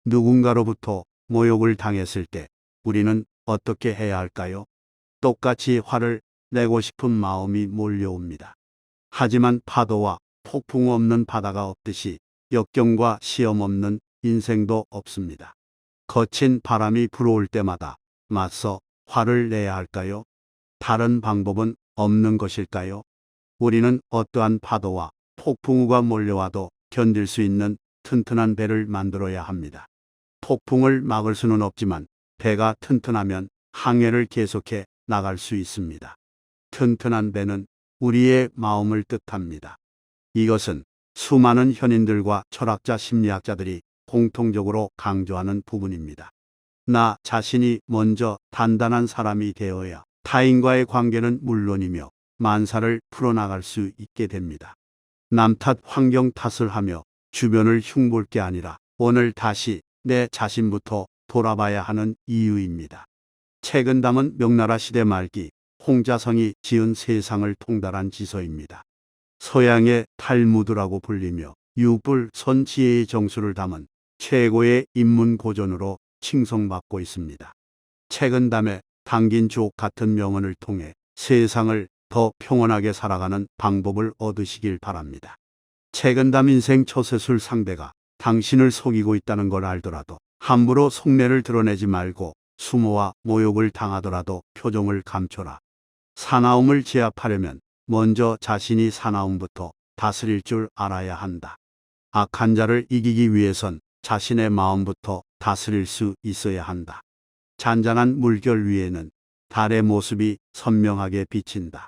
누군가로부터 모욕을 당했을 때 우리는 어떻게 해야 할까요? 똑같이 화를 내고 싶은 마음이 몰려옵니다. 하지만 파도와 폭풍 없는 바다가 없듯이 역경과 시험 없는 인생도 없습니다. 거친 바람이 불어올 때마다 맞서 화를 내야 할까요? 다른 방법은 없는 것일까요? 우리는 어떠한 파도와 폭풍우가 몰려와도 견딜 수 있는 튼튼한 배를 만들어야 합니다. 폭풍을 막을 수는 없지만 배가 튼튼하면 항해를 계속해 나갈 수 있습니다. 튼튼한 배는 우리의 마음을 뜻합니다. 이것은 수많은 현인들과 철학자 심리학자들이 공통적으로 강조하는 부분입니다. 나 자신이 먼저 단단한 사람이 되어야 타인과의 관계는 물론이며 만사를 풀어나갈 수 있게 됩니다. 남 탓, 환경 탓을 하며 주변을 흉볼 게 아니라 오늘 다시 내 자신부터 돌아봐야 하는 이유입니다. 책은 담은 명나라 시대 말기 홍자성이 지은 세상을 통달한 지서입니다. 서양의 탈무드라고 불리며 유불 선지혜의 정수를 담은 최고의 인문 고전으로 칭송받고 있습니다. 책은 담에 담긴 주옥 같은 명언을 통해 세상을 더 평온하게 살아가는 방법을 얻으시길 바랍니다. 책은 담 인생 처세술 상대가 당신을 속이고 있다는 걸 알더라도 함부로 속내를 드러내지 말고 수모와 모욕을 당하더라도 표정을 감춰라. 사나움을 제압하려면 먼저 자신이 사나움부터 다스릴 줄 알아야 한다. 악한 자를 이기기 위해선 자신의 마음부터 다스릴 수 있어야 한다. 잔잔한 물결 위에는 달의 모습이 선명하게 비친다.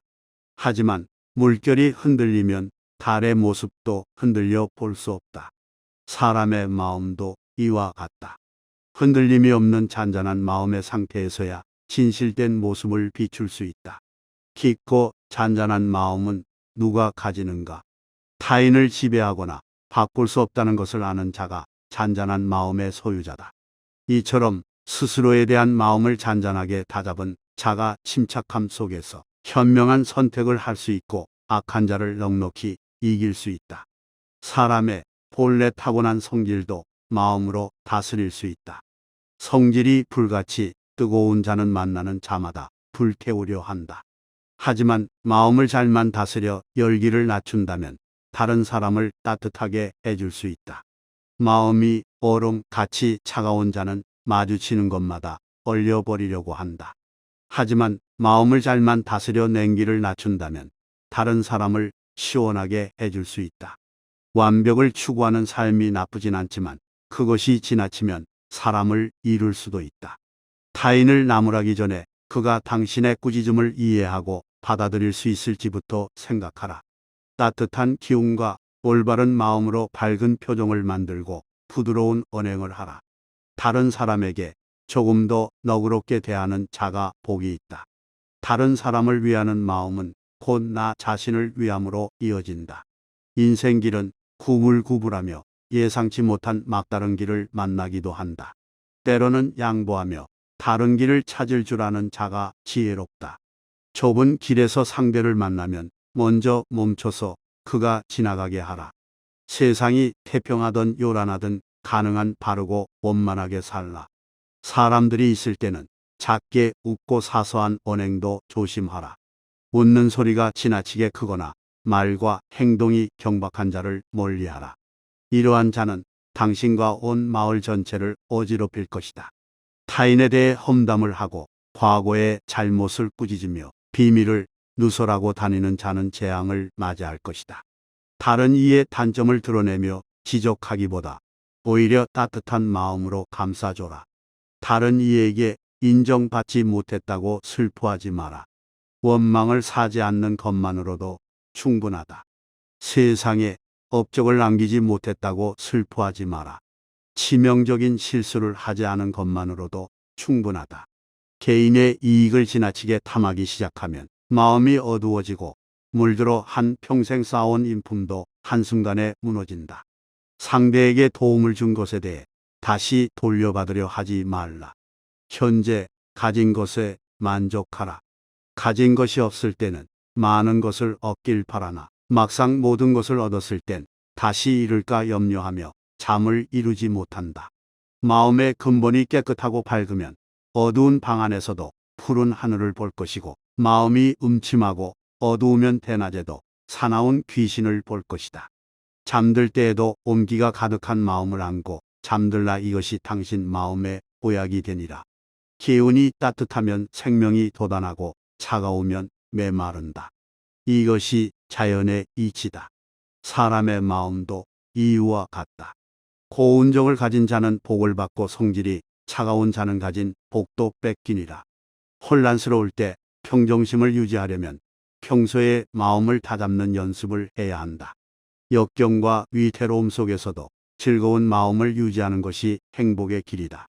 하지만 물결이 흔들리면 달의 모습도 흔들려 볼 수 없다. 사람의 마음도 이와 같다. 흔들림이 없는 잔잔한 마음의 상태에서야 진실된 모습을 비출 수 있다. 깊고 잔잔한 마음은 누가 가지는가? 타인을 지배하거나 바꿀 수 없다는 것을 아는 자가 잔잔한 마음의 소유자다. 이처럼 스스로에 대한 마음을 잔잔하게 다잡은 자가 침착함 속에서 현명한 선택을 할 수 있고 악한 자를 넉넉히 이길 수 있다. 사람의 본래 타고난 성질도 마음으로 다스릴 수 있다. 성질이 불같이 뜨거운 자는 만나는 자마다 불태우려 한다. 하지만 마음을 잘만 다스려 열기를 낮춘다면 다른 사람을 따뜻하게 해줄 수 있다. 마음이 얼음같이 차가운 자는 마주치는 것마다 얼려버리려고 한다. 하지만 마음을 잘만 다스려 냉기를 낮춘다면 다른 사람을 시원하게 해줄 수 있다. 완벽을 추구하는 삶이 나쁘진 않지만 그것이 지나치면 사람을 잃을 수도 있다. 타인을 나무라기 전에 그가 당신의 꾸짖음을 이해하고 받아들일 수 있을지부터 생각하라. 따뜻한 기운과 올바른 마음으로 밝은 표정을 만들고 부드러운 언행을 하라. 다른 사람에게 조금 더 너그럽게 대하는 자가 복이 있다. 다른 사람을 위하는 마음은 곧 나 자신을 위함으로 이어진다. 인생길은 구불구불하며 예상치 못한 막다른 길을 만나기도 한다. 때로는 양보하며 다른 길을 찾을 줄 아는 자가 지혜롭다. 좁은 길에서 상대를 만나면 먼저 멈춰서 그가 지나가게 하라. 세상이 태평하든 요란하든 가능한 바르고 원만하게 살라. 사람들이 있을 때는 작게 웃고 사소한 언행도 조심하라. 웃는 소리가 지나치게 크거나 말과 행동이 경박한 자를 멀리하라. 이러한 자는 당신과 온 마을 전체를 어지럽힐 것이다. 타인에 대해 험담을 하고 과거의 잘못을 꾸짖으며 비밀을 누설하고 다니는 자는 재앙을 맞이할 것이다. 다른 이의 단점을 드러내며 지적하기보다 오히려 따뜻한 마음으로 감싸줘라. 다른 이에게 인정받지 못했다고 슬퍼하지 마라. 원망을 사지 않는 것만으로도 충분하다. 세상에 업적을 남기지 못했다고 슬퍼하지 마라. 치명적인 실수를 하지 않은 것만으로도 충분하다. 개인의 이익을 지나치게 탐하기 시작하면 마음이 어두워지고 물들어 한 평생 쌓아온 인품도 한순간에 무너진다. 상대에게 도움을 준 것에 대해 다시 돌려받으려 하지 말라. 현재 가진 것에 만족하라. 가진 것이 없을 때는 많은 것을 얻길 바라나 막상 모든 것을 얻었을 땐 다시 잃을까 염려하며 잠을 이루지 못한다. 마음의 근본이 깨끗하고 밝으면 어두운 방 안에서도 푸른 하늘을 볼 것이고, 마음이 음침하고 어두우면 대낮에도 사나운 귀신을 볼 것이다. 잠들 때에도 온기가 가득한 마음을 안고 잠들라. 이것이 당신 마음의 보약이 되니라. 기운이 따뜻하면 생명이 돋아나고 차가우면 메마른다. 이것이 자연의 이치다. 사람의 마음도 이유와 같다. 고운정을 가진 자는 복을 받고 성질이 차가운 자는 가진 복도 뺏기니라. 혼란스러울 때 평정심을 유지하려면 평소에 마음을 다잡는 연습을 해야 한다. 역경과 위태로움 속에서도 즐거운 마음을 유지하는 것이 행복의 길이다.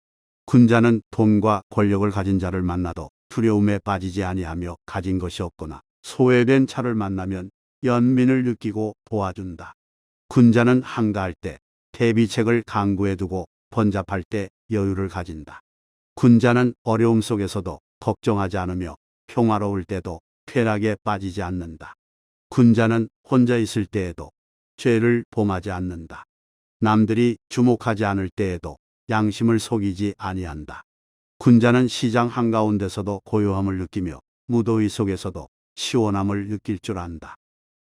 군자는 돈과 권력을 가진 자를 만나도 두려움에 빠지지 아니하며 가진 것이 없거나, 소외된 차를 만나면 연민을 느끼고 도와준다. 군자는 한가할 때 대비책을 강구해 두고 번잡할 때 여유를 가진다. 군자는 어려움 속에서도 걱정하지 않으며 평화로울 때도 쾌락에 빠지지 않는다. 군자는 혼자 있을 때에도 죄를 범하지 않는다. 남들이 주목하지 않을 때에도 양심을 속이지 아니한다. 군자는 시장 한가운데서도 고요함을 느끼며 무더위 속에서도 시원함을 느낄 줄 안다.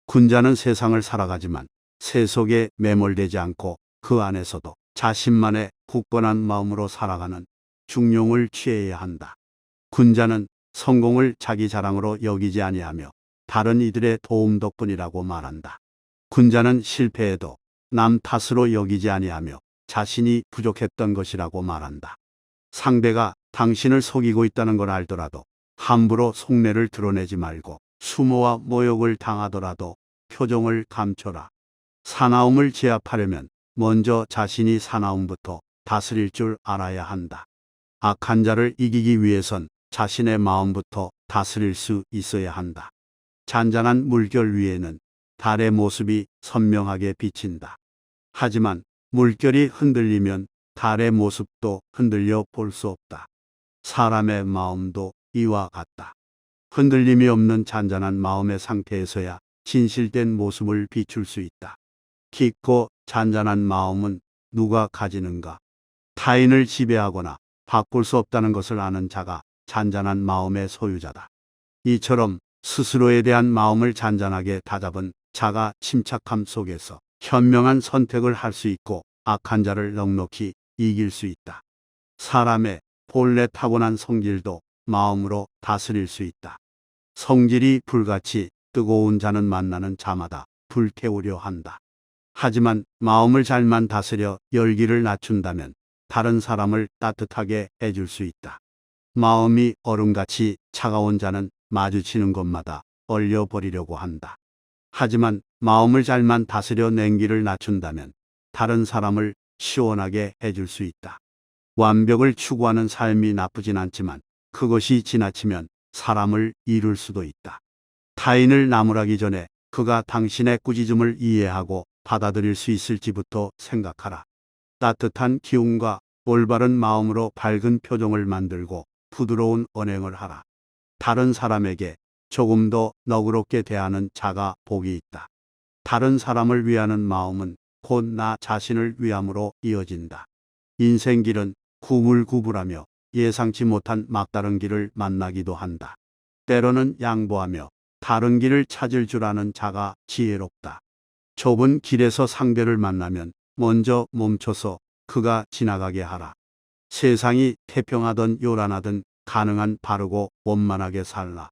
군자는 세상을 살아가지만 세 속에 매몰되지 않고 그 안에서도 자신만의 굳건한 마음으로 살아가는 중용을 취해야 한다. 군자는 성공을 자기 자랑으로 여기지 아니하며 다른 이들의 도움 덕분이라고 말한다. 군자는 실패해도 남 탓으로 여기지 아니하며 자신이 부족했던 것이라고 말한다. 상대가 당신을 속이고 있다는 걸 알더라도 함부로 속내를 드러내지 말고, 수모와 모욕을 당하더라도 표정을 감춰라. 사나움을 제압하려면 먼저 자신이 사나움부터 다스릴 줄 알아야 한다. 악한 자를 이기기 위해선 자신의 마음부터 다스릴 수 있어야 한다. 잔잔한 물결 위에는 달의 모습이 선명하게 비친다. 하지만 물결이 흔들리면 달의 모습도 흔들려 볼 수 없다. 사람의 마음도 이와 같다. 흔들림이 없는 잔잔한 마음의 상태에서야 진실된 모습을 비출 수 있다. 깊고 잔잔한 마음은 누가 가지는가? 타인을 지배하거나 바꿀 수 없다는 것을 아는 자가 잔잔한 마음의 소유자다. 이처럼 스스로에 대한 마음을 잔잔하게 다잡은 자가 침착함 속에서 현명한 선택을 할 수 있고 악한 자를 넉넉히 이길 수 있다. 사람의 본래 타고난 성질도 마음으로 다스릴 수 있다. 성질이 불같이 뜨거운 자는 만나는 자마다 불태우려 한다. 하지만 마음을 잘만 다스려 열기를 낮춘다면 다른 사람을 따뜻하게 해줄 수 있다. 마음이 얼음같이 차가운 자는 마주치는 것마다 얼려버리려고 한다. 하지만 마음을 잘만 다스려 냉기를 낮춘다면 다른 사람을 시원하게 해줄 수 있다. 완벽을 추구하는 삶이 나쁘진 않지만 그것이 지나치면 사람을 잃을 수도 있다. 타인을 나무라기 전에 그가 당신의 꾸짖음을 이해하고 받아들일 수 있을지부터 생각하라. 따뜻한 기운과 올바른 마음으로 밝은 표정을 만들고 부드러운 언행을 하라. 다른 사람에게 조금 더 너그럽게 대하는 자가 복이 있다. 다른 사람을 위하는 마음은 곧 나 자신을 위함으로 이어진다. 인생길은 구불구불하며 예상치 못한 막다른 길을 만나기도 한다. 때로는 양보하며 다른 길을 찾을 줄 아는 자가 지혜롭다. 좁은 길에서 상대를 만나면 먼저 멈춰서 그가 지나가게 하라. 세상이 태평하든 요란하든 가능한 바르고 원만하게 살라.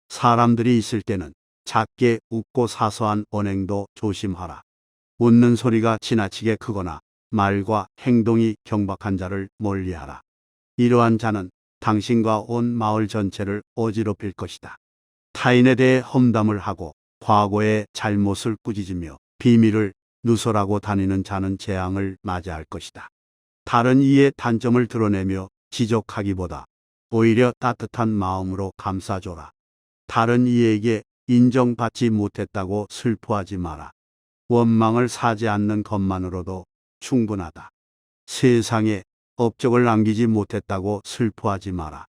사람들이 있을 때는 작게 웃고 사소한 언행도 조심하라. 웃는 소리가 지나치게 크거나 말과 행동이 경박한 자를 멀리하라. 이러한 자는 당신과 온 마을 전체를 어지럽힐 것이다. 타인에 대해 험담을 하고 과거의 잘못을 꾸짖으며 비밀을 누설하고 다니는 자는 재앙을 맞이할 것이다. 다른 이의 단점을 드러내며 지적하기보다 오히려 따뜻한 마음으로 감싸줘라. 다른 이에게 인정받지 못했다고 슬퍼하지 마라. 원망을 사지 않는 것만으로도 충분하다. 세상에 업적을 남기지 못했다고 슬퍼하지 마라.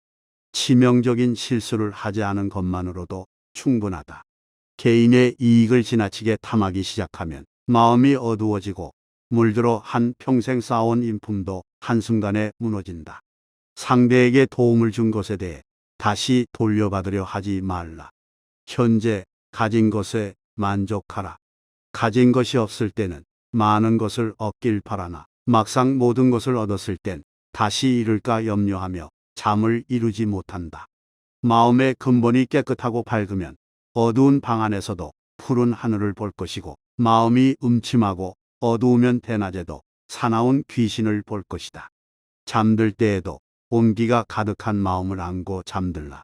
치명적인 실수를 하지 않은 것만으로도 충분하다. 개인의 이익을 지나치게 탐하기 시작하면 마음이 어두워지고 물들어 한 평생 쌓아온 인품도 한순간에 무너진다. 상대에게 도움을 준 것에 대해 다시 돌려받으려 하지 말라. 현재 가진 것에 만족하라. 가진 것이 없을 때는 많은 것을 얻길 바라나 막상 모든 것을 얻었을 땐 다시 잃을까 염려하며 잠을 이루지 못한다. 마음의 근본이 깨끗하고 밝으면 어두운 방 안에서도 푸른 하늘을 볼 것이고, 마음이 음침하고 어두우면 대낮에도 사나운 귀신을 볼 것이다. 잠들 때에도 온기가 가득한 마음을 안고 잠들라.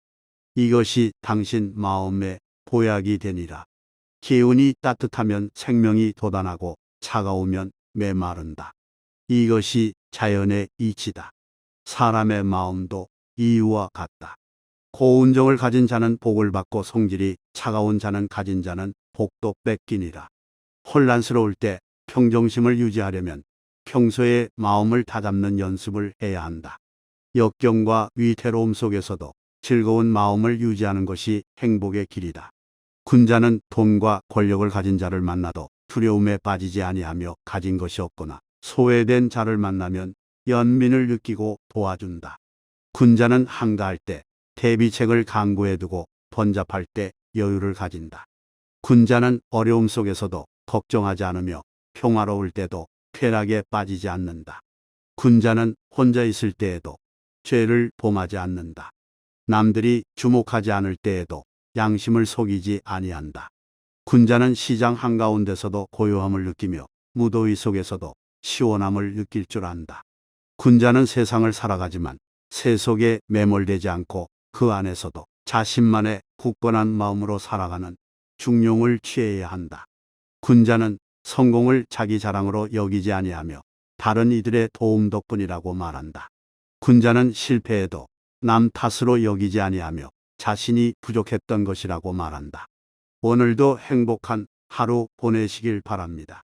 이것이 당신 마음의 보약이 되니라. 기운이 따뜻하면 생명이 돋아나고 차가우면 메마른다. 이것이 자연의 이치다. 사람의 마음도 이유와 같다. 고운정을 가진 자는 복을 받고 성질이 차가운 자는 가진 자는 복도 뺏기니라. 혼란스러울 때 평정심을 유지하려면 평소에 마음을 다잡는 연습을 해야 한다. 역경과 위태로움 속에서도 즐거운 마음을 유지하는 것이 행복의 길이다. 군자는 돈과 권력을 가진 자를 만나도 두려움에 빠지지 아니하며 가진 것이 없거나 소외된 자를 만나면 연민을 느끼고 도와준다. 군자는 한가할 때 대비책을 강구해 두고 번잡할 때 여유를 가진다. 군자는 어려움 속에서도 걱정하지 않으며 평화로울 때도 쾌락에 빠지지 않는다. 군자는 혼자 있을 때에도 죄를 범하지 않는다. 남들이 주목하지 않을 때에도 양심을 속이지 아니한다. 군자는 시장 한가운데서도 고요함을 느끼며 무더위 속에서도 시원함을 느낄 줄 안다. 군자는 세상을 살아가지만 세 속에 매몰되지 않고 그 안에서도 자신만의 굳건한 마음으로 살아가는 중용을 취해야 한다. 군자는 성공을 자기 자랑으로 여기지 아니하며 다른 이들의 도움 덕분이라고 말한다. 군자는 실패해도 남 탓으로 여기지 아니하며 자신이 부족했던 것이라고 말한다. 오늘도 행복한 하루 보내시길 바랍니다.